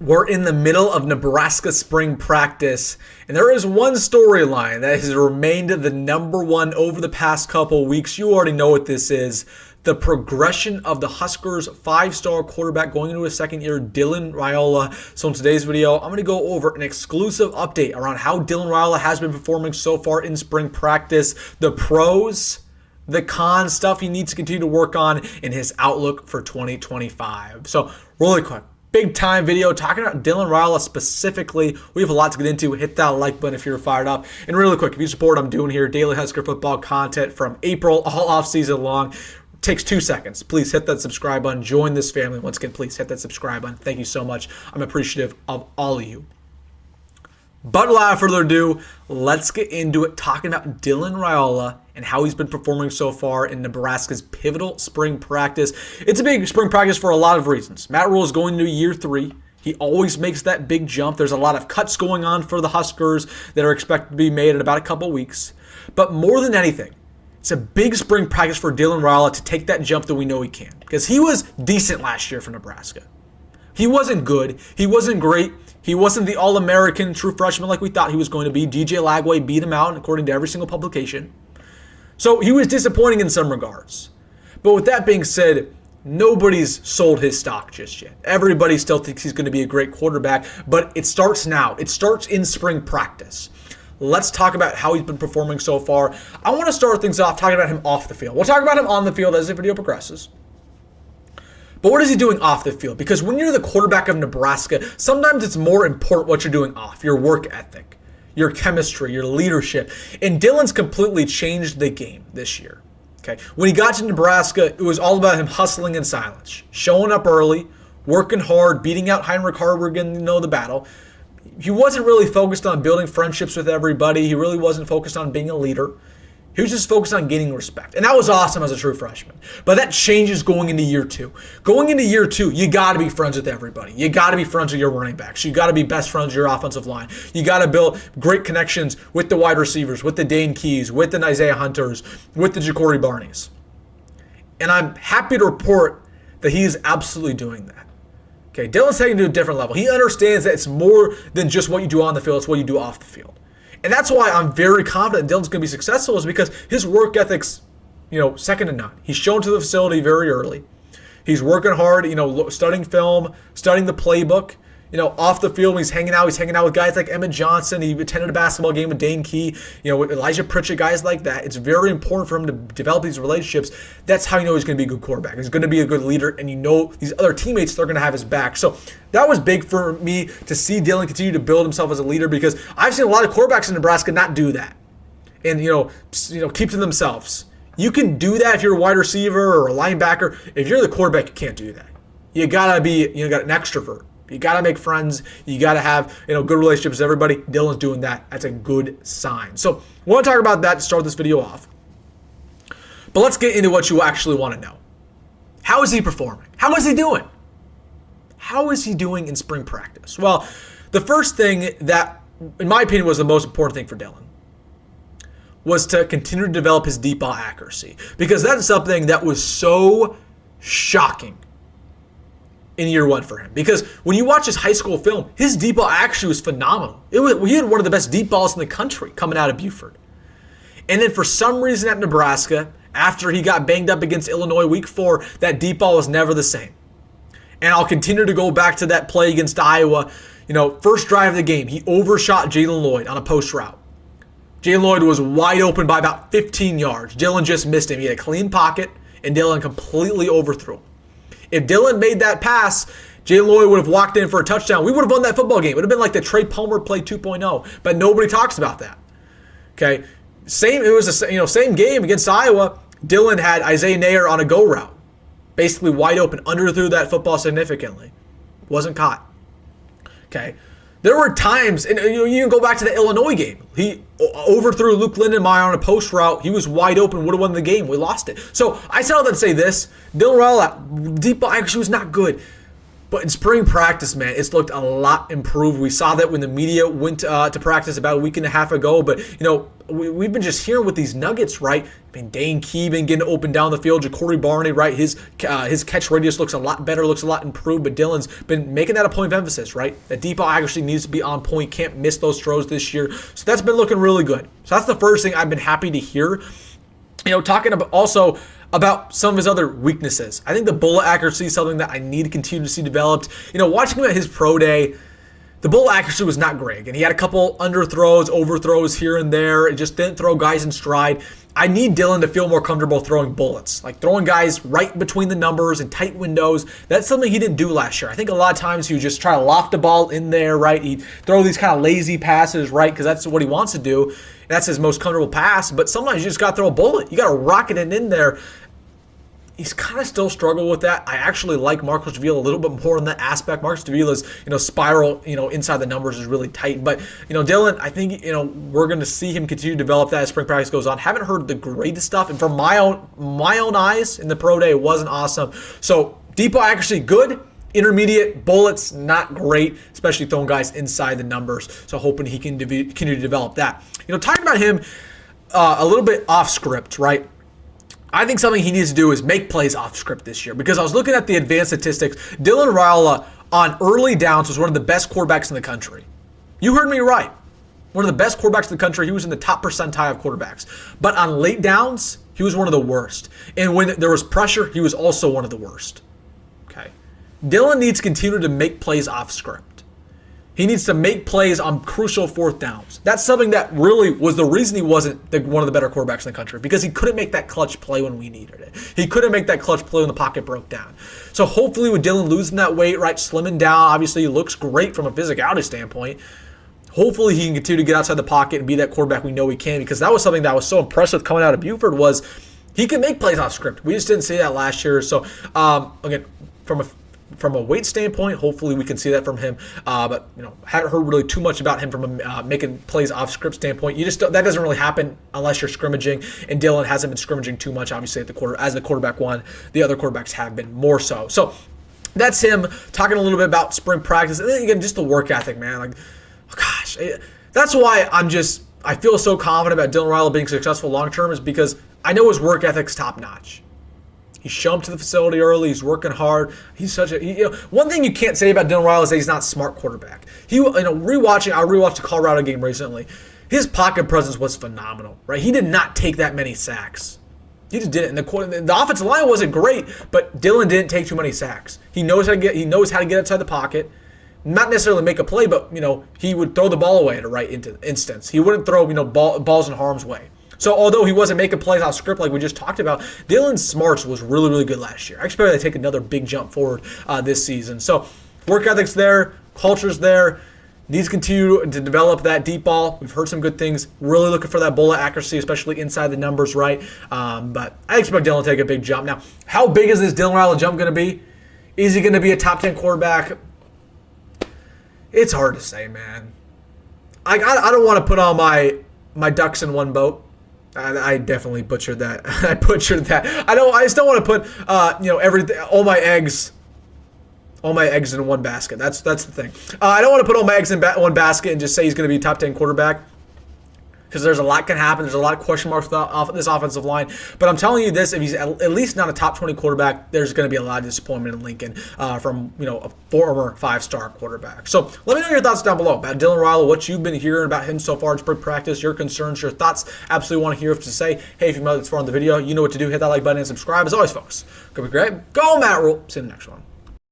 We're in the middle of Nebraska spring practice, and there is one storyline that has remained the number one over the past couple weeks. You already know what this is. The progression of the Huskers' five-star quarterback going into his second year, Raiola. So in today's video, I'm going to go over an exclusive update around how Raiola has been performing so far in spring practice, the pros, the cons, stuff he needs to continue to work on, in his outlook for 2025. So really quick. Big time video talking about Raiola specifically. We have a lot to get into. Hit that like button if you're fired up. And really quick, if you support what I'm doing here, daily Husker football content from April all off season long. Takes 2 seconds. Please hit that subscribe button. Join this family. Once again, please hit that subscribe button. Thank you so much. I'm appreciative of all of you. But without further ado, let's get into it, talking about Raiola and how he's been performing so far in Nebraska's pivotal spring practice. It's a big spring practice for a lot of reasons. Matt Rhule is going into year 3. He always makes that big jump. There's a lot of cuts going on for the Huskers that are expected to be made in about a couple weeks. But more than anything, it's a big spring practice for Raiola to take that jump that we know he can. Because he was decent last year for Nebraska. He wasn't good. He wasn't great. He wasn't the All-American true freshman like we thought he was going to be. DJ Lagway beat him out according to every single publication. So he was disappointing in some regards. But with that being said, nobody's sold his stock just yet. Everybody still thinks he's going to be a great quarterback, but it starts now. It starts in spring practice. Let's talk about how he's been performing so far. I want to start things off talking about him off the field. We'll talk about him on the field as the video progresses. But what is he doing off the field? Because when you're the quarterback of Nebraska, sometimes it's more important what you're doing off, your work ethic, your chemistry, your leadership. And Dylan's completely changed the game this year. Okay, when he got to Nebraska, it was all about him hustling in silence, showing up early, working hard, beating out Heinrich Hoiberg in the battle. He wasn't really focused on building friendships with everybody. He really wasn't focused on being a leader. He was just focused on gaining respect. And that was awesome as a true freshman. But that changes going into year 2. Going into year 2, you got to be friends with everybody. You got to be friends with your running backs. You got to be best friends with your offensive line. You got to build great connections with the wide receivers, with the Dane Keys, with the Isaiah Hunters, with the Jacory Barneys. And I'm happy to report that he is absolutely doing that. Okay, Dylan's taking it to a different level. He understands that it's more than just what you do on the field, it's what you do off the field. And that's why I'm very confident Dylan's going to be successful, is because his work ethic's, second to none. He's shown to the facility very early. He's working hard, studying film, studying the playbook. Off the field when he's hanging out with guys like Emmett Johnson. He attended a basketball game with Dane Key, with Elijah Pritchett, guys like that. It's very important for him to develop these relationships. That's how you know he's going to be a good quarterback. He's going to be a good leader, and these other teammates, they're going to have his back. So that was big for me to see Dylan continue to build himself as a leader, because I've seen a lot of quarterbacks in Nebraska not do that and keep to themselves. You can do that if you're a wide receiver or a linebacker. If you're the quarterback, you can't do that. You gotta be got an extrovert. You got to make friends. You got to have good relationships with everybody. Dylan's doing that. That's a good sign. So we want to talk about that to start this video off. But let's get into what you actually want to know. How is he performing? How is he doing? How is he doing in spring practice? Well, the first thing that, in my opinion, was the most important thing for Dylan was to continue to develop his deep ball accuracy. Because that's something that was so shocking in year 1 for him. Because when you watch his high school film, his deep ball actually was phenomenal. He had one of the best deep balls in the country coming out of Buford. And then for some reason at Nebraska, after he got banged up against Illinois week 4, that deep ball was never the same. And I'll continue to go back to that play against Iowa. First drive of the game, he overshot Jalen Lloyd on a post route. Jalen Lloyd was wide open by about 15 yards. Dylan just missed him. He had a clean pocket, and Dylan completely overthrew him. If Dylan made that pass, Jalen Lloyd would have walked in for a touchdown. We would have won that football game. It would have been like the Trey Palmer play 2.0, but nobody talks about that. Okay, it was the same game against Iowa. Dylan had Isaiah Nair on a go route, basically wide open, underthrew that football significantly, wasn't caught. Okay, there were times, and you can go back to the Illinois game. He overthrew Luke Lindenmeyer on a post route. He was wide open, would have won the game. We lost it. So I said all that to say this. Raiola, deep ball actually was not good. But in spring practice, man, it's looked a lot improved. We saw that when the media went to practice about a week and a half ago. But, we've been just hearing with these Nuggets, right? I mean, Dane Key been getting open down the field. Ja'Cory Barney, right? His catch radius looks a lot better, looks a lot improved. But Dylan's been making that a point of emphasis, right? That deep ball accuracy needs to be on point. Can't miss those throws this year. So that's been looking really good. So that's the first thing I've been happy to hear. Talking about also about some of his other weaknesses. I think the bullet accuracy is something that I need to continue to see developed. Watching him at his pro day, the bullet accuracy was not great. And he had a couple underthrows, overthrows here and there. It just didn't throw guys in stride. I need Dylan to feel more comfortable throwing bullets, like throwing guys right between the numbers and tight windows. That's something he didn't do last year. I think a lot of times he would just try to loft the ball in there, right? He'd throw these kind of lazy passes, right? Because that's what he wants to do. That's his most comfortable pass. But sometimes you just got to throw a bullet. You got to rocket it in there. He's kind of still struggled with that. I actually like Marcus Davila a little bit more in that aspect. Marcus Davila's, spiral, inside the numbers is really tight. But, Dylan, I think, we're going to see him continue to develop that as spring practice goes on. Haven't heard the greatest stuff. And from my own eyes in the pro day, it wasn't awesome. So deep ball accuracy, good. Intermediate bullets, not great, especially throwing guys inside the numbers. So hoping he can continue to develop that. Talking about him a little bit off script, right? I think something he needs to do is make plays off script this year, because I was looking at the advanced statistics. Dylan Raiola on early downs was one of the best quarterbacks in the country. You heard me right. One of the best quarterbacks in the country. He was in the top percentile of quarterbacks. But on late downs, he was one of the worst. And when there was pressure, he was also one of the worst. Okay. Dylan needs to continue to make plays off script. He needs to make plays on crucial fourth downs. That's something that really was the reason he wasn't one of the better quarterbacks in the country, because he couldn't make that clutch play when we needed it. He couldn't make that clutch play when the pocket broke down. So hopefully with Dylan losing that weight, right, slimming down, obviously he looks great from a physicality standpoint. Hopefully he can continue to get outside the pocket and be that quarterback we know he can, because that was something that I was so impressed with coming out of Buford was he can make plays off script. We just didn't see that last year. So again, from a weight standpoint, hopefully we can see that from him. But haven't heard really too much about him from a making plays off script standpoint. That doesn't really happen unless you're scrimmaging, and Dylan hasn't been scrimmaging too much, obviously, as the quarterback one. The other quarterbacks have been more so. So that's him talking a little bit about spring practice, and then again, just the work ethic, man. Like, gosh, that's why I feel so confident about Dylan Raiola being successful long term, is because I know his work ethic's top notch. He's shown up to the facility early. He's working hard. He's one thing you can't say about Dylan Raiola is that he's not a smart quarterback. I rewatched the Colorado game recently. His pocket presence was phenomenal, right? He did not take that many sacks. He just didn't. And the offensive line wasn't great, but Dylan didn't take too many sacks. He knows how to get outside the pocket. Not necessarily make a play, but he would throw the ball away at a right instance. He wouldn't throw balls in harm's way. So although he wasn't making plays off script like we just talked about, Dylan smarts was really, really good last year. I expect to take another big jump forward this season. So work ethic's there, culture's there. Needs to continue to develop that deep ball. We've heard some good things. Really looking for that bullet accuracy, especially inside the numbers, right? But I expect Dylan to take a big jump. Now, how big is this Dylan Raiola jump going to be? Is he going to be a top 10 quarterback? It's hard to say, man. I don't want to put all my ducks in one boat. I definitely butchered that. I just don't want to put everything, all my eggs in one basket. That's the thing. I don't want to put all my eggs in one basket and just say he's going to be a top 10 quarterback, because there's a lot can happen. There's a lot of question marks with this offensive line. But I'm telling you this, if he's at least not a top 20 quarterback, there's going to be a lot of disappointment in Lincoln from a former 5-star quarterback. So let me know your thoughts down below about Dylan Rhule, what you've been hearing about him so far in spring practice, your concerns, your thoughts. Absolutely want to hear what to say. Hey, if you made it this far in the video, you know what to do. Hit that like button and subscribe. As always, folks, go be great. Go Matt Rhule. See you in the next one.